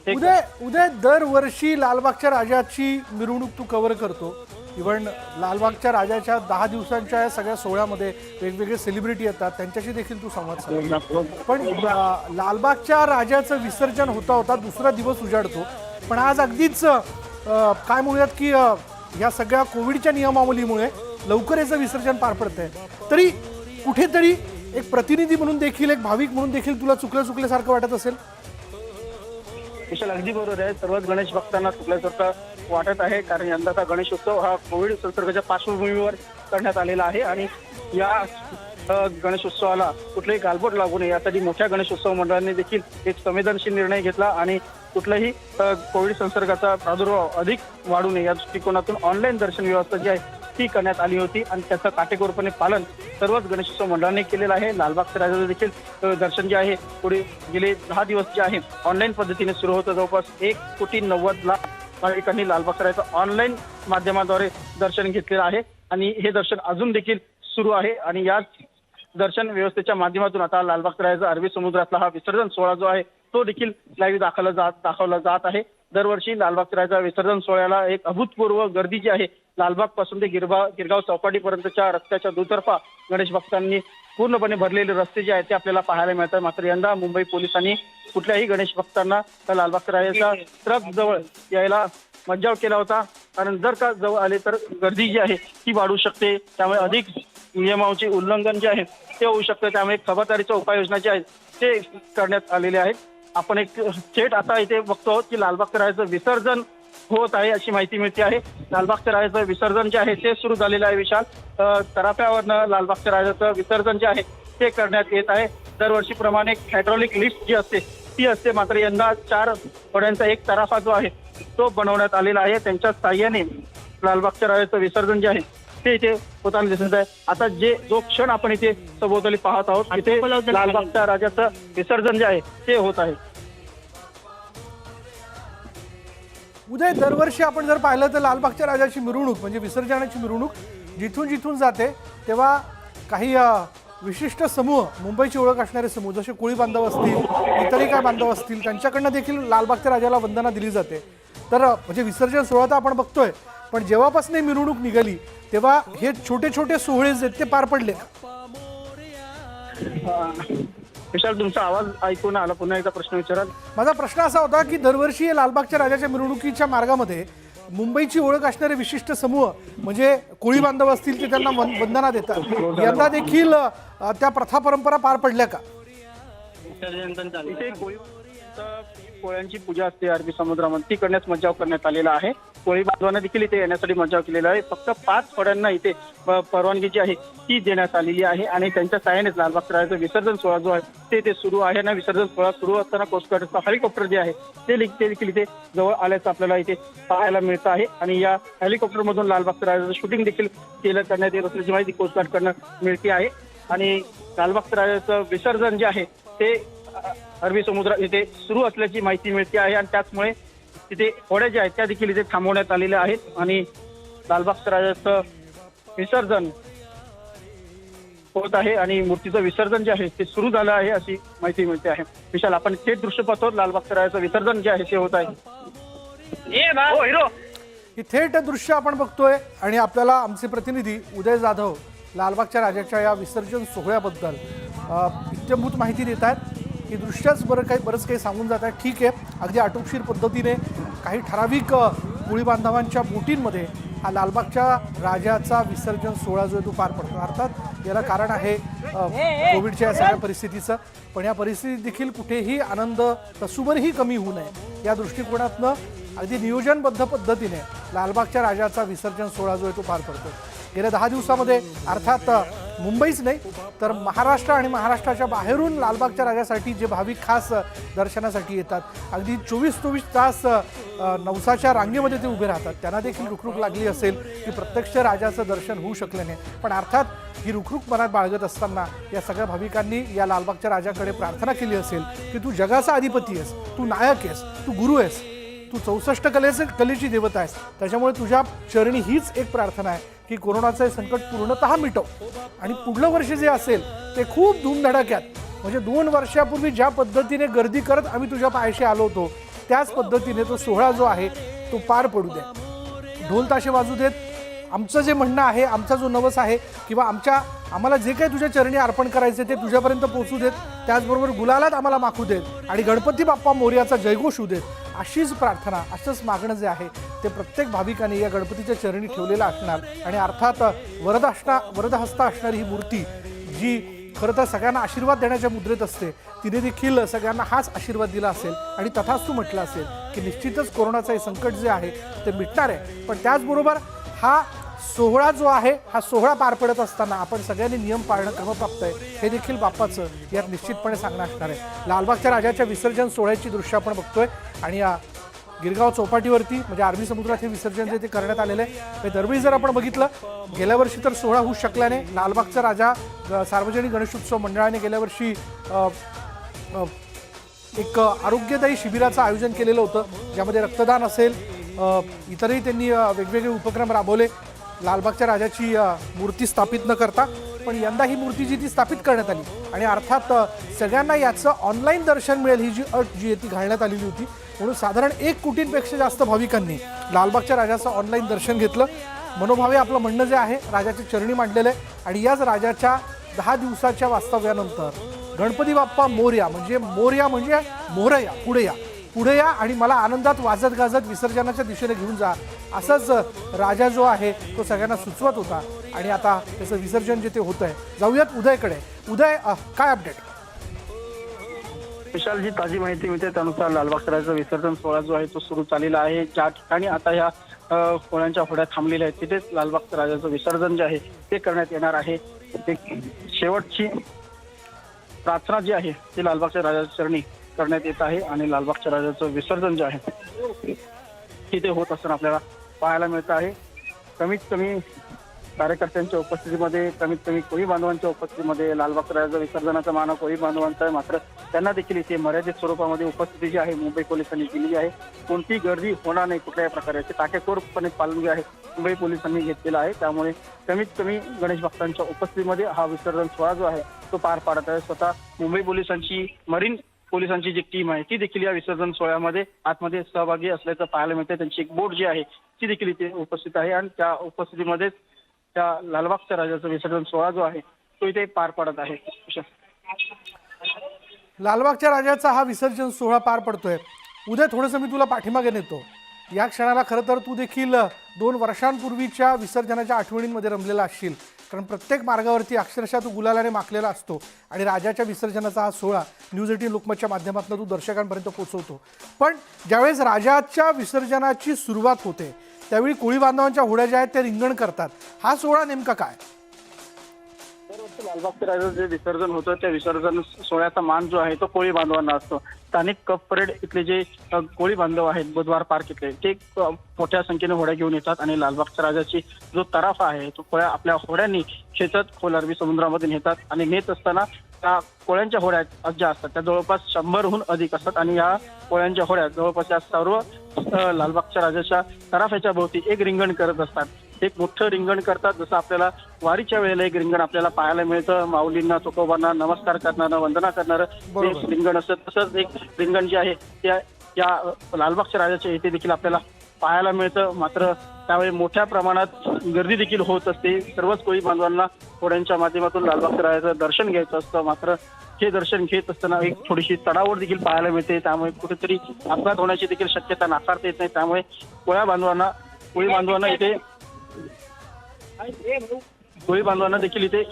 उदय, दरवर्षी लालबागच्या राजाची मिरवणूक तू कव्हर करतो. इव्हन लालबागच्या राजाच्या 10 दिवसांच्या या सगळ्या सोहळ्यामध्ये वेगवेगळे सेलिब्रिटी येतात, त्यांच्याशी देखील तू संवाद साधतो. पण लालबागच्या राजाचं विसर्जन होता दुसरा दिवस उजाडतो. पण आज अगदीच काय म्हणूयात की या सगळ्या कोविडच्या नियमावलीमुळे लवकर याचं विसर्जन पार पडतंय, तरी कुठेतरी एक प्रतिनिधी म्हणून देखील, एक भाविक म्हणून देखील तुला चुकल्यासारखं वाटत असेल? विशाल, अगदी बरोबर आहे. सर्वच गणेश भक्तांना चुकल्यासारखं वाटत आहे, कारण यंदाचा गणेशोत्सव हा कोविड संसर्गाच्या पार्श्वभूमीवर करण्यात आलेला आहे आणि या गणेशोत्सवाला कुठलेही गालबोट लागू नये यासाठी मोठ्या गणेशोत्सव मंडळांनी देखील एक संवेदनशील निर्णय घेतला आणि कुठलाही कोविड संसर्गाचा प्रादुर्भाव अधिक वाढू नये या दृष्टिकोनातून ऑनलाईन दर्शन व्यवस्था जी आहे ती करण्यात आली होती आणि त्याचं काटेकोरपणे पालन सर्वच गणेशोत्सव मंडळांनी केलेलं आहे. लालबागच्या राजाचं देखील दर्शन जे आहे पुढे गेले 10 दिवस जे आहे ऑनलाईन पद्धतीने सुरू होतं. जवळपास 1,90,00,000 भाविकांनी लालबागच्या राजाचं ऑनलाईन माध्यमाद्वारे दर्शन घेतलेलं आहे आणि हे दर्शन अजून देखील सुरू आहे आणि याच दर्शन व्यवस्थेच्या माध्यमातून आता लालबागच्या राजाचा अरबी समुद्रातला हा विसर्जन सोहळा जो आहे तो देखील लाईव्ह दाखवला जात आहे. दरवर्षी लालबागच्या राजा विसर्जन सोहळ्याला एक अभूतपूर्व गर्दी जी आहे लालबाग पासून ते गिरगाव चौपाटीपर्यंतच्या रस्त्याच्या दुतर्फा गणेश भक्तांनी पूर्णपणे भरलेले रस्ते जे आहेत ते आपल्याला पाहायला मिळतात. मात्र यंदा मुंबई पोलिसांनी कुठल्याही गणेश भक्तांना लालबागच्या राजाच्या ट्रक जवळ यायला मज्जाव केला होता, कारण जर का जवळ आले तर गर्दी जी आहे ती वाढू शकते, त्यामुळे अधिक नियमांचे उल्लंघन जे आहे ते होऊ शकते. त्यामुळे खबरदारीच्या उपाययोजना ज्या आहेत ते करण्यात आलेले आहेत. आपण एक थेट आता इथे बघतो की लालबागच्या राजाचं विसर्जन होत आहे अशी माहिती मिळते आहे. लालबागच्या राजाचं विसर्जन जे आहे ते सुरू झालेलं आहे. विशाल, तराफ्यावरनं लालबागच्या राजाचं विसर्जन जे आहे ते करण्यात येत आहे. दरवर्षीप्रमाणे हायड्रॉलिक लिफ्ट जी असते ती असते, मात्र यंदा 4 होड्यांचा एक तराफा जो आहे तो बनवण्यात आलेला आहे. त्यांच्या साह्याने लालबागच्या राजाचं विसर्जन जे आहे ते इथे होताना दिसत आहे. आता जो क्षण आपण इथे सभोवताली पाहत आहोत इथे लालबागच्या राजाचं विसर्जन जे आहे ते होत आहे. उदय, दरवर्षी आपण जर पाहिलं तर लालबागच्या राजाची मिरवणूक म्हणजे विसर्जनाची मिरवणूक जिथून जाते तेव्हा काही विशिष्ट समूह, मुंबईची ओळख असणारे समूह जसे कोळी बांधव असतील, इतरही काय बांधव असतील, त्यांच्याकडनं देखील लालबागच्या राजाला वंदना दिली जाते. तर म्हणजे विसर्जन सोहळा तर आपण बघतोय, पण जेव्हापासून ही मिरवणूक निघाली तेव्हा हे छोटे सोहळे जे ते पार पडले. विशाल, तुमचा आवाज ऐकून आला, पुन्हा एकदा प्रश्न विचाराल. माझा प्रश्न असा होता की दरवर्षी लालबागच्या राजाच्या मिरवणुकीच्या मार्गामध्ये मुंबईची ओळख असणारे विशिष्ट समूह म्हणजे कोळी बांधव असतील ते त्यांना वंदना देतात. यंदा देखील त्या प्रथा परंपरा पार पडल्या का? इथे कोळ्यांची पूजा असते अरबी समुद्रामध्ये, ती करण्यास मज्जाव करण्यात आलेला आहे. कोळी बांधवांना देखील इथे येण्यासाठी मज्जाव केलेला आहे. फक्त 5 होड्यांना इथे परवानगी जी आहे ती देण्यात आलेली आहे आणि त्यांच्या सहाय्यानेच लालबागच्या राजाचं विसर्जन सोहळा जो आहे ते सुरू आहे ना. विसर्जन सोहळा सुरू असताना कोस्टगार्डचा हेलिकॉप्टर जे आहे ते देखील इथे जवळ आल्याचं आपल्याला इथे पाहायला मिळतं आहे आणि या हेलिकॉप्टरमधून लालबागच्या राजाचं शूटिंग देखील करण्यात येत असल्याची माहिती कोस्टगार्डकडनं मिळते आहे. आणि लालबागच्या राजाचं विसर्जन जे आहे ते अरबी समुद्रात इथे सुरू असल्याची माहिती मिळते आहे आणि त्याचमुळे तिथे होड्या ज्या आहेत त्या देखील इथे थांबवण्यात आलेल्या आहेत आणि लालबागच्या राजाचं विसर्जन होत आहे आणि मूर्तीचं विसर्जन जे आहे ते सुरू झालं आहे अशी माहिती मिळते आहे. विशाल, आपण थेट दृश्य पाहतो, लालबागच्या राजाचं विसर्जन जे आहे ते होत आहे. ही थेट दृश्य आपण बघतोय आणि आपल्याला आमचे प्रतिनिधी उदय जाधव लालबागच्या राजाच्या या विसर्जन सोहळ्याबद्दल इत्यंभूत माहिती देत आहेत. ही दृश्यच बरंच काही सांगून जात आहे. ठीक आहे, अगदी आटोपशीर पद्धतीने काही ठराविक कोळी बांधवांच्या बोटींमध्ये हा लालबागच्या राजाचा विसर्जन सोहळा जो आहे तो पार पडतो. अर्थात याला कारण आहे कोविडच्या या सगळ्या परिस्थितीचं, पण या परिस्थितीत देखील कुठेही आनंद तसूभरही कमी होऊ नये या दृष्टिकोनातनं अगदी नियोजनबद्ध पद्धतीने लालबागच्या राजाचा विसर्जन सोहळा जो आहे तो पार पडतो. गेल्या 10 दिवसामध्ये अर्थात मुंबईच नाही तर महाराष्ट्र आणि महाराष्ट्राच्या बाहेरून लालबागच्या राजासाठी जे भाविक खास दर्शनासाठी येतात, अगदी 24 तास नवसाच्या रांगेमध्ये ते उभे राहतात, त्यांना देखील रुखरुख लागली असेल की प्रत्यक्ष राजाचं दर्शन होऊ शकलं नाही. पण अर्थात ही रुखरुख मनात बाळगत असताना या सगळ्या भाविकांनी या लालबागच्या राजाकडे प्रार्थना केली असेल की तू जगाचा अधिपती आहेस, तू नायक आहेस, तू गुरु आहेस, तू 64 कलेची देवता आहेस, त्याच्यामुळे तुझ्या चरणी हीच एक प्रार्थना आहे की कोरोनाचं संकट पूर्णतः मिटव आणि पुढलं वर्ष जे असेल ते खूप धूमधडाक्यात, म्हणजे 2 वर्षापूर्वी ज्या पद्धतीने गर्दी करत आम्ही तुझ्या पायाशी आलो होतो त्याच पद्धतीने तो सोहळा जो आहे तो पार पडू दे. ढोल ताशे वाजू देत. आमचं जे म्हणणं आहे, आमचा जो नवस आहे किंवा आम्हाला जे काही तुझ्या चरणी अर्पण करायचे ते तुझ्यापर्यंत पोहोचू देत. त्याचबरोबर गुलालात आम्हाला माखू देत आणि गणपती बाप्पा मोरयाचा जयघोष होऊ देत. अशीच प्रार्थना, असंच मागणं जे आहे ते प्रत्येक भाविकाने या गणपतीच्या चरणी ठेवलेलं असणार. आणि अर्थात वरदहस्त असणारी ही मूर्ती जी खरं तर सगळ्यांना आशीर्वाद देण्याच्या मुद्रेत असते, तिने देखील सगळ्यांना हाच आशीर्वाद दिला असेल आणि तथास्तु म्हटलं असेल की निश्चितच कोरोनाचं हे संकट जे आहे ते मिटणार आहे. पण त्याचबरोबर हा सोहळा जो आहे, हा सोहळा पार पडत असताना आपण सगळ्यांनी नियम पाळणं क्रमप्राप्त आहे हे देखील बाप्पाचं यात निश्चितपणे सांगणं असणार आहे. लालबागच्या राजाच्या विसर्जन सोहळ्याची दृश्य आपण बघतोय आणि या गिरगाव चौपाटीवरती म्हणजे अरबी समुद्रात हे विसर्जन जे ते करण्यात आलेलं आहे. दरवेळी जर आपण बघितलं, गेल्या वर्षी तर सोहळा होऊ शकला नाही. लालबागचा राजा सार्वजनिक गणेशोत्सव मंडळाने गेल्या वर्षी एक आरोग्यदायी शिबिराचं आयोजन केलेलं होतं, ज्यामध्ये रक्तदान असेल, इतरही त्यांनी वेगवेगळे उपक्रम राबवले लालबागच्या राजाची मूर्ती स्थापित न करता. पण यंदा ही मूर्ती जी ती स्थापित करण्यात आली आणि अर्थात सगळ्यांना याचं ऑनलाईन दर्शन मिळेल ही जी अट जी आहे ती घालण्यात आलेली होती. म्हणून साधारण 1 कोटींपेक्षा जास्त भाविकांनी लालबागच्या राजाचं ऑनलाईन दर्शन घेतलं. मनोभावे आपलं म्हणणं जे आहे राजाच्या चरणी मांडलेलं आहे. आणि याच राजाच्या 10 दिवसाच्या वास्तव्यानंतर गणपती बाप्पा मोरया म्हणजे मोरया पुढे या आणि मला आनंदात वाजत गाजत विसर्जनाच्या दिशेने घेऊन जा, असंच राजा जो आहे तो सगळ्यांना सुचवत होता. आणि आता त्याचं विसर्जन जे ते होत आहे. जाऊयात उदयकडे. उदय, काय अपडेट? विशाल, जी ताजी माहिती मिळते त्यानुसार लालबागच्या राजाचा विसर्जन सोहळा जो आहे तो सुरू झालेला आहे. ज्या ठिकाणी आता ह्या कोळ्यांच्या होड्या थांबलेल्या आहेत तिथेच लालबागच्या राजाचं विसर्जन जे आहे ते करण्यात येणार आहे. शेवटची प्रार्थना जी आहे ती लालबागच्या राजाच्या चरणी करण्यात येत आहे आणि लालबागच्या राजाचं विसर्जन जे आहे तिथे होत असताना आपल्याला पाहायला मिळत आहे. कमीत कमी कार्यकर्त्यांच्या उपस्थितीमध्ये, कमीत कमी कोळी बांधवांच्या उपस्थितीमध्ये लालबागच्या राजाचं विसर्जनाचा मान कोळी बांधवांचा आहे. मात्र त्यांना देखील इथे मर्यादित स्वरूपामध्ये उपस्थिती जी आहे मुंबई पोलिसांनी केली आहे. कोणती गर्दी होणार नाही कुठल्याही प्रकारचे काटेकोरपणे पालन जे आहे मुंबई पोलिसांनी घेतलेलं आहे. त्यामुळे कमीत कमी गणेश भक्तांच्या उपस्थितीमध्ये हा विसर्जन सोहळा जो आहे तो पार पाडत आहे. स्वतः मुंबई पोलिसांची, मरीन पोलिसांची जी टीम आहे ती देखील या विसर्जन सोहळ्यामध्ये आतमध्ये सहभागी असल्याचं पाहायला मिळते. त्यांची एक बोट जी आहे ती देखील इथे उपस्थित आहे आणि त्या उपस्थितीमध्येच त्या लालबागच्या राजाचं विसर्जन सोहळा जो आहे तो इथे पार पडत आहे. लालबागच्या राजाचा हा विसर्जन सोहळा पार पडतोय. उद्या थोडंसं मी तुला पाठीमागे नेतो. या क्षणाला खरं तर तू देखील 2 वर्षांपूर्वीच्या विसर्जनाच्या आठवणींमध्ये रमलेला असशील, कारण प्रत्येक मार्गावरती अक्षरशः तू गुलालाने माखलेला असतो आणि राजाच्या विसर्जनाचा हा सोहळा न्यूज 18 लोकमतच्या माध्यमातून तू दर्शकांपर्यंत पोहोचवतो. पण ज्यावेळेस राजाच्या विसर्जनाची सुरुवात होते त्यावेळी कोळी बांधवांच्या होड्या ज्या आहेत त्या रिंगण करतात. हा सोहळा नेमका काय? लालबागच्या राजाचं जे विसर्जन होतं त्या विसर्जन सोहळ्याचा मान जो आहे तो कोळी बांधवांना असतो. स्थानिक कप परेड इथले जे कोळी बांधव आहेत बुधवार पार्क इथले ते मोठ्या संख्येने होड्या घेऊन येतात आणि लालबागच्या राजाची जो तराफा आहे तो कोळ्या आपल्या होड्यांनी खेचत खोल अरबी समुद्रामध्ये नेतात. आणि नेत असताना त्या कोळ्यांच्या होड्या ज्या असतात त्या जवळपास 100हून अधिक असतात आणि या कोळ्यांच्या होड्या जवळपास या सर्व लालबागच्या राजाच्या तराफ्याच्या भोवती एक रिंगण करत असतात. एक मोठं रिंगण करतात. जसं आपल्याला वारीच्या वेळेला एक रिंगण आपल्याला पाहायला मिळतं, माऊलींना तुकोबांना नमस्कार करणारं, वंदना करणारं एक रिंगण असतं. तसंच एक रिंगण जे आहे त्या या लालबागच्या राजाच्या इथे देखील आपल्याला पाहायला मिळतं. मात्र त्यावेळी मोठ्या प्रमाणात गर्दी देखील होत असते. सर्वच कोळी बांधवांना होड्यांच्या माध्यमातून लालबागच्या राजाचं दर्शन घ्यायचं असतं. मात्र हे दर्शन घेत असताना एक थोडीशी चढाओढ देखील पाहायला मिळते. त्यामुळे कुठेतरी अपघात होण्याची देखील शक्यता नाकारता येत नाही. त्यामुळे कोळी बांधवांना देखील इथे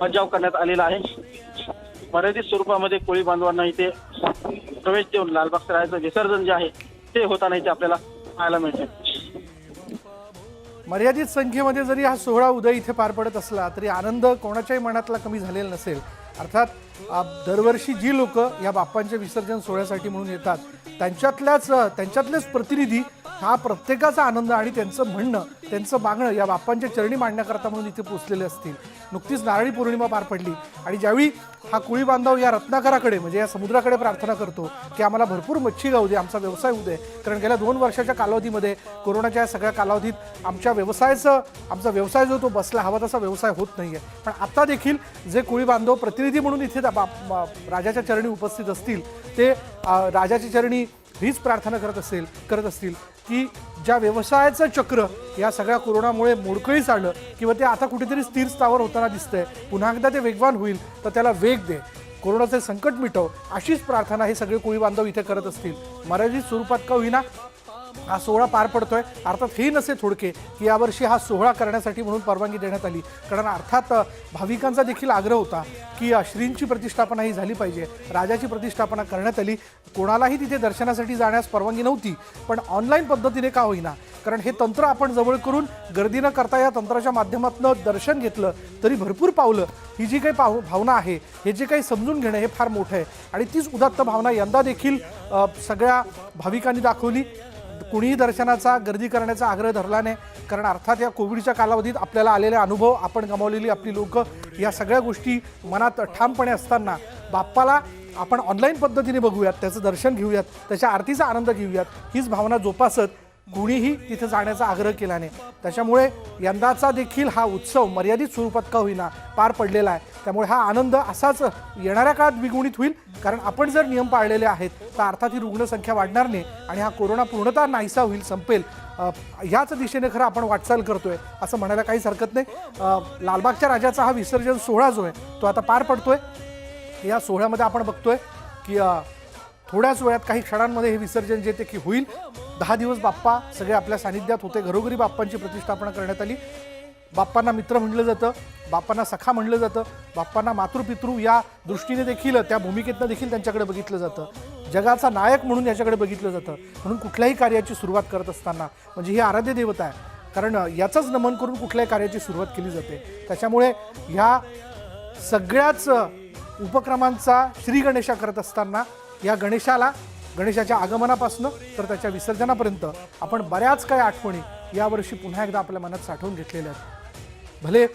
मज्जाव करण्यात आलेला आहे. मर्यादित स्वरूपामध्ये कोळी बांधवांना इथे प्रवेश देऊन लालबागच्या राजाचं विसर्जन जे आहे ते होताना इथे आपल्याला पाहायला मिळते. मर्यादित संख्येमध्ये जरी हा सोहळा उद्या इथे पार पडत असला तरी आनंद कोणाच्याही मनातला कमी झालेला नसेल. अर्थात दरवर्षी जी लोक या बाप्पांच्या विसर्जन सोहळ्यासाठी म्हणून येतात त्यांच्यातलेच प्रतिनिधी हा प्रत्येकाचा आनंद आणि त्यांचं म्हणणं, त्यांचं मागणं या बाप्पांच्या चरणी मांडण्याकरता म्हणून इथे पोचलेले असतील. नुकतीच नारळी पौर्णिमा पार पडली आणि ज्यावेळी हा कोळी बांधव या रत्नाकराकडे म्हणजे या समुद्राकडे प्रार्थना करतो की आम्हाला भरपूर मच्छी गाऊ दे, आमचा व्यवसाय होऊ दे, कारण गेल्या 2 वर्षाच्या कालावधीमध्ये कोरोनाच्या या सगळ्या कालावधीत आमचा व्यवसाय जो तो बसला हवा तसा व्यवसाय होत नाही आहे. पण आता देखील जे कोळी बांधव प्रतिनिधी म्हणून इथे राजाच्या चरणी उपस्थित असतील ते राजाच्या चरणी हीच प्रार्थना करत असतील की ज्या व्यवसायाचं चक्र या सगळ्या कोरोनामुळे मोडकळीस आलं किंवा ते आता कुठेतरी स्थिर स्थावर होताना दिसतंय, पुन्हा एकदा ते वेगवान होईल तर त्याला वेग दे. कोरोनाचे संकट मिटव अशीच प्रार्थना हे सगळे कोळी बांधव इथे करत असतील. मर्यादित स्वरूपात का होईना हा सोहळा पार पडतोय. अर्थात हे नसे थोडके की यावर्षी हा सोहळा करण्यासाठी म्हणून परवानगी देण्यात आली, कारण अर्थात भाविकांचा देखील आग्रह होता की श्रींची प्रतिष्ठापना ही झाली पाहिजे. राजाची प्रतिष्ठापना करण्यात आली. कोणालाही तिथे दर्शनासाठी जाण्यास परवानगी नव्हती, पण ऑनलाईन पद्धतीने का होईना, कारण हे तंत्र आपण जवळ करून गर्दी न करता या तंत्राच्या माध्यमातून दर्शन घेतलं तरी भरपूर पावलं. ही जी काही भावना आहे, हे जे काही समजून घेणं हे फार मोठं आहे. आणि तीच उदात्त भावना यंदा देखील सगळ्या भाविकांनी दाखवली. कुणीही दर्शनाचा गर्दी करण्याचा आग्रह धरला नाही, कारण अर्थात या कोविडच्या कालावधीत आपल्याला आलेले अनुभव, आपण गमावलेली आपली लोक, या सगळ्या गोष्टी मनात ठामपणे असताना बाप्पाला आपण ऑनलाईन पद्धतीने बघूयात, त्याचं दर्शन घेऊयात, त्याच्या आरतीचा आनंद घेऊयात, हीच भावना जोपासत कुणीही तिथे जाण्याचा आग्रह केला नाही. त्याच्यामुळे यंदाचा देखील हा उत्सव मर्यादित स्वरूपात का होईना पार पडलेला आहे. त्यामुळे हा आनंद असाच येणाऱ्या काळात द्विगुणित होईल, कारण आपण जर नियम पाळलेले आहेत तर अर्थात ही रुग्णसंख्या वाढणार नाही आणि हा कोरोना पूर्णतः नाहीसा होईल, संपेल. याच दिशेने खरं आपण वाटचाल करतोय असं म्हणायला काहीच हरकत नाही. लालबागच्या राजाचा हा विसर्जन सोहळा जो आहे तो आता पार पडतोय. या सोहळ्यामध्ये आपण बघतोय की थोड्याच वेळात, काही क्षणांमध्ये हे विसर्जन जे ते की होईल. 10 दिवस बाप्पा सगळे आपल्या सानिध्यात होते. घरोघरी बाप्पांची प्रतिष्ठापना करण्यात आली. बाप्पांना मित्र म्हणलं जातं, बाप्पांना सखा म्हणलं जातं, बाप्पांना मातृपितृ या दृष्टीने देखील, त्या भूमिकेतनं देखील त्यांच्याकडे बघितलं जातं. जगाचा नायक म्हणून याच्याकडे बघितलं जातं. म्हणून कुठल्याही कार्याची सुरुवात करत असताना, म्हणजे ही आराध्य देवता आहे, कारण याचंच नमन करून कुठल्याही कार्याची सुरुवात केली जाते. त्याच्यामुळे ह्या सगळ्याच उपक्रमांचा श्री गणेशा करत असताना या गणेशाच्या आगमनापासून तर त्याच्या विसर्जनापर्यंत आपण बऱ्याच काही आठवणी यावर्षी पुन्हा एकदा आपल्या मनात साठवून घेतलेल्या आहेत. भले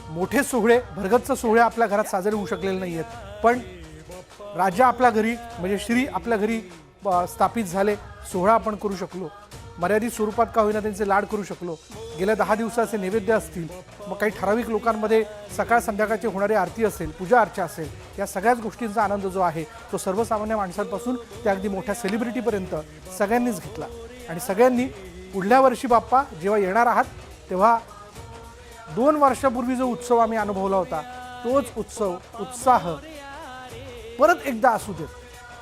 मोठे सोहळे, भरगच्च सोहळे आपल्या घरात साजरे होऊ शकलेले नाही आहेत, पण राजा आपल्या घरी, म्हणजे श्री आपल्या घरी स्थापित झाले, सोहळा आपण करू शकलो, मर्यादित स्वरूपात का होईना त्यांचे लाड करू शकलो. गेल्या 10 दिवसाचे नैवेद्य असतील, मग काही ठराविक लोकांमध्ये सकाळ संध्याकाळची होणारी आरती असेल, पूजा अर्चा असेल, या सगळ्याच गोष्टींचा आनंद जो आहे तो सर्वसामान्य माणसांपासून ते अगदी मोठ्या सेलिब्रिटीपर्यंत सगळ्यांनीच घेतला. आणि सगळ्यांनी पुढल्या वर्षी बाप्पा जेव्हा येणार आहात तेव्हा 2 वर्षापूर्वी जो उत्सव आम्ही अनुभवला होता तोच उत्साह परत एकदा असू देत,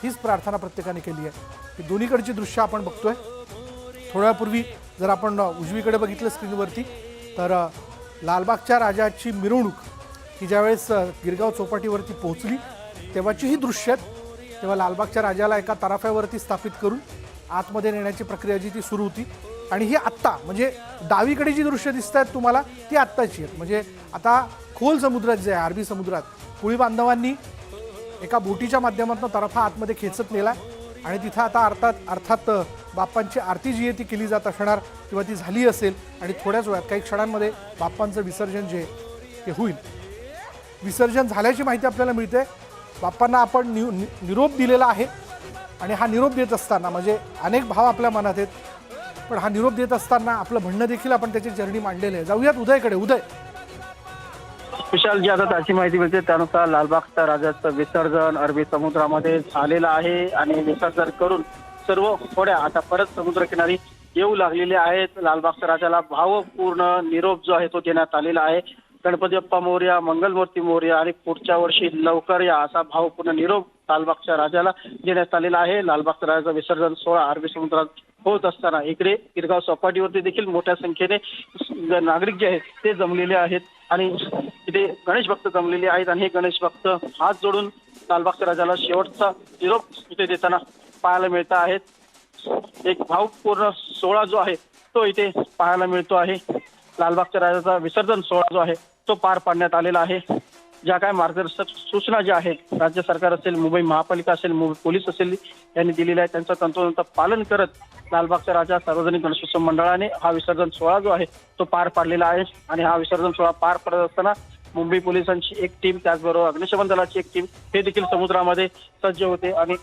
हीच प्रार्थना प्रत्येकाने केली आहे. ही दोन्हीकडची दृश्य आपण बघतोय. थोड्यापूर्वी जर आपण उजवीकडे बघितलं स्क्रीनवरती तर लालबागच्या राजाची मिरवणूक ही ज्यावेळेस गिरगाव चौपाटीवरती पोहोचली तेव्हाची ही दृश्य आहेत. तेव्हा लालबागच्या राजाला एका तराफ्यावरती स्थापित करून आतमध्ये नेण्याची प्रक्रिया जी ती सुरू होती. आणि ही आत्ता, म्हणजे डावीकडे जी दृश्य दिसत आहेत तुम्हाला ती आत्ताची आहेत. म्हणजे आता खोल समुद्रात जे आहे, अरबी समुद्रात, कोळी बांधवांनी एका बोटीच्या माध्यमातून तराफा आतमध्ये खेचत नेला आणि तिथं आता अर्थात बाप्पांची आरती जी आहे ती केली जात असणार किंवा ती झाली असेल. आणि थोड्याच वेळात, काही क्षणांमध्ये बाप्पांचं विसर्जन जे ते होईल. विसर्जन झाल्याची माहिती आपल्याला मिळते. बाप्पांना आपण निरोप दिलेला आहे आणि हा निरोप देत असताना, म्हणजे अनेक भाव आपल्या मनात आहेत, पण हा निरोप देत असताना आपलं म्हणणं देखील आपण त्याची चरणी मांडलेलं आहे. जाऊयात उदयकडे. उदय, विशाल, जी आता ताजी माहिती मिळते त्यानुसार लालबागच्या राजाचं विसर्जन अरबी समुद्रामध्ये झालेलं आहे आणि विसर्जन करून सर्व होड्या आता परत समुद्रकिनारी येऊ लागलेले आहेत. लालबागच्या राजाला भावपूर्ण निरोप जो आहे तो देण्यात आलेला आहे. गणपती बाप्पा मोरया, मंगलमूर्ती मोरया आणि पुढच्या वर्षी लवकर या, असा भावपूर्ण निरोप लालबागच्या राजाला देण्यात आलेला आहे. लालबागच्या राजाचं विसर्जन सोहळा अरबी समुद्रात होत असताना इकडे गिरगाव चौपाटीवरती देखील मोठ्या संख्येने नागरिक जे आहेत ते जमलेले आहेत आणि इथे गणेश भक्त जमलेले आहेत. आणि हे गणेश भक्त हात जोडून लालबागच्या राजाला शेवटचा निरोप इथे देताना पाहायला मिळत आहेत. एक भावपूर्ण सोहळा जो आहे तो इथे पाहायला मिळतो आहे. लालबागच्या राजाचा विसर्जन सोहळा जो आहे तो पार पाडण्यात आलेला आहे. ज्या काय मार्गदर्शक सूचना ज्या आहेत राज्य सरकार असेल, मुंबई महापालिका असेल, मुंबई पोलीस असेल यांनी दिलेल्या आहे त्यांचं तंतोतंत पालन करत लालबागच्या राजा सार्वजनिक गणेशोत्सव मंडळाने हा विसर्जन सोहळा जो आहे तो पार पाडलेला आहे. आणि हा विसर्जन सोहळा पार पडत असताना मुंबई पोलिसांची एक टीम, त्याचबरोबर अग्निशमन दलाची एक टीम हे देखील समुद्रामध्ये सज्ज होते आणि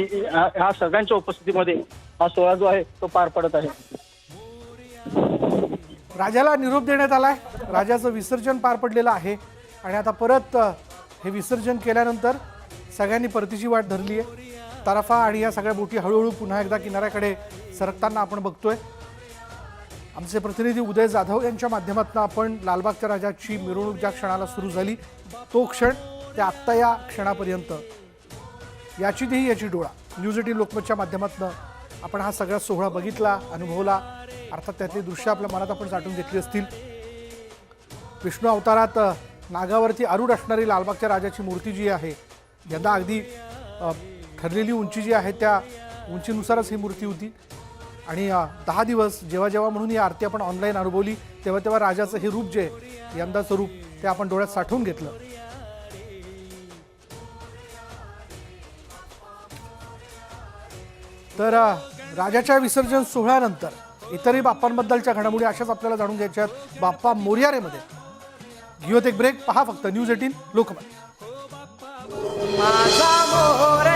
ह्या सगळ्यांच्या उपस्थितीमध्ये हा सोहळा जो आहे तो पार पडत आहे. राजाला निरोप देण्यात आलाय. राजाचं विसर्जन पार पडलेलं आहे आणि आता परत हे विसर्जन केल्यानंतर सगळ्यांनी परतीची वाट धरली आहे. तराफा आणि या सगळ्या बोटी हळूहळू पुन्हा एकदा किनाऱ्याकडे सरकताना आपण बघतोय. आमचे प्रतिनिधी उदय जाधव यांच्या माध्यमातून आपण लालबागच्या राजाची मिरवणूक ज्या क्षणाला सुरू झाली तो क्षण ते आत्ता या क्षणापर्यंत याची देही याची डोळा न्यूज 18 लोकमतच्या माध्यमातून आपण हा सगळा सोहळा बघितला, अनुभवला. अर्थात त्यातली दृश्य आपल्या मनात आपण साठवून घेतली असतील. विष्णू अवतारात नागावरती आरूढ असणारी लालबागच्या राजाची मूर्ती जी आहे, यंदा अगदी ठरलेली उंची जी आहे त्या उंचीनुसारच ही मूर्ती होती. आणि 10 दिवस जेव्हा जेव्हा म्हणून ही आरती आपण ऑनलाईन अनुभवली तेव्हा तेव्हा राजाचं हे रूप जे आहे, यंदाचं रूप ते आपण डोळ्यात साठवून घेतलं. तर राजाच्या विसर्जन सोहळ्यानंतर इतरही बाप्पांबद्दलच्या घडामोडी अशाच आपल्याला जाणून घ्यायच्या आहेत बाप्पा मोरयारेमध्ये. घेऊयात एक ब्रेक. पहा फक्त न्यूज 18 लोकमत. माझा मोर